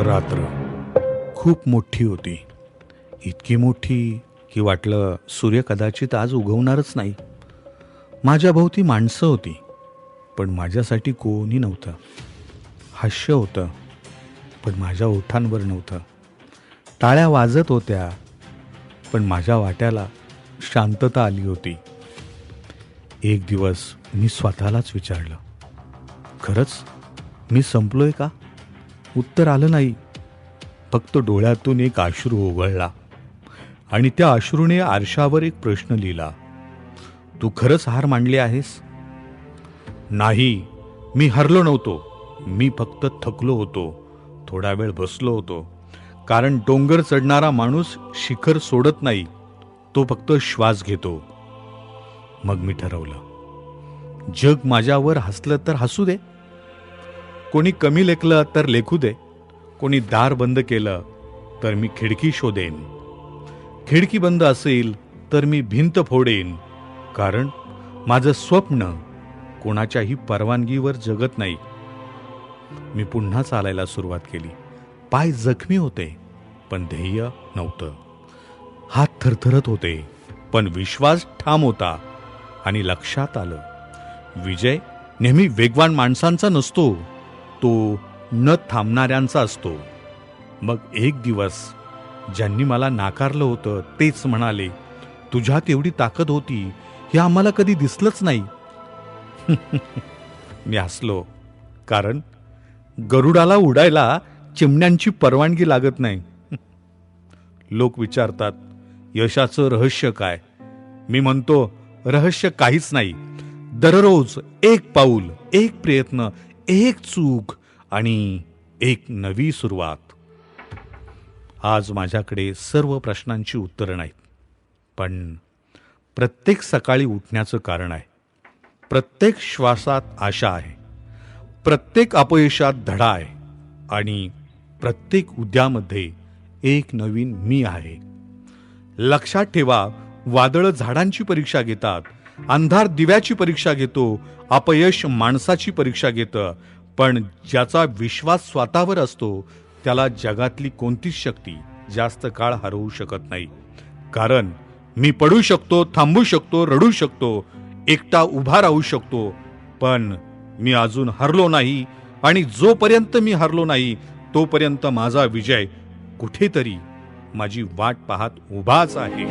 रात्र खूप मोठी होती. इतकी मोठी की वाटलं सूर्य कदाचित आज उगवणारच नाही. माझ्या भोवती माणसं होती, पण माझ्यासाठी कोणी नव्हतं. हास्य होतं, पण माझ्या ओठांवर नव्हतं. टाळ्या वाजत होत्या, पण माझ्या वाट्याला शांतता आली होती. एक दिवस मी स्वतःलाच विचारलं, खरंच मी संपलोय का? उत्तर आलं नाही. फक्त डोळ्यातून एक अश्रू ओघळला आणि त्या अश्रूने आरशावर एक प्रश्न लिहिला. तू खरंच हार मानली आहेस? नाही, मी हरलो नव्हतो. मी फक्त थकलो होतो. थोडा वेळ बसलो होतो. कारण डोंगर चढणारा माणूस शिखर सोडत नाही, तो फक्त श्वास घेतो. मग मी ठरवलं, जग माझ्यावर हसलं तर हसू दे, कोणी कमी लेखलं तर लेखू दे, कोणी दार बंद केलं तर मी खिडकी शोधेन. खिडकी बंद असेल तर मी भिंत फोडेन. कारण माझं स्वप्न कोणाच्याही परवानगीवर जगत नाही. मी पुन्हा चालायला सुरुवात केली. पाय जखमी होते, पण ध्येय नव्हतं. हात थरथरत होते, पण विश्वास ठाम होता. आणि लक्षात आलं, विजय नेहमी वेगवान माणसांचा नसतो, तो न थांबणाऱ्यांचा असतो. मग एक दिवस ज्यांनी मला नाकारलं होतं तेच म्हणाले, तुझ्यात एवढी ताकद होती हे आम्हाला कधी दिसलंच नाही. मी हसलो, कारण गरुडाला उडायला चिमण्यांची परवानगी लागत नाही. लोक विचारतात, यशाचं रहस्य काय? मी म्हणतो, रहस्य काहीच नाही. दररोज एक पाऊल, एक प्रयत्न, एक चूक आणि एक नवी सुरुवात. आज माझ्याकडे सर्व प्रश्नांची उत्तरं नाहीत, पण प्रत्येक सकाळी उठण्याचं कारण आहे. प्रत्येक श्वासात आशा आहे. प्रत्येक अपयशात धडा आहे. आणि प्रत्येक उद्यामध्ये एक नवीन मी आहे. लक्षात ठेवा, वादळं झाडांची परीक्षा घेतात, अंधार दिव्याची परीक्षा घेतो, अपयश माणसाची परीक्षा घेतं. पण ज्याचा विश्वास स्वतःवर असतो त्याला जगातली कोणतीच शक्ती जास्त काळ हरवू शकत नाही. कारण मी पडू शकतो, थांबू शकतो, रडू शकतो, एकटा उभा राहू शकतो, पण मी अजून हरलो नाही. आणि जोपर्यंत मी हरलो नाही तोपर्यंत माझा विजय कुठेतरी माझी वाट पाहत उभाच आहे.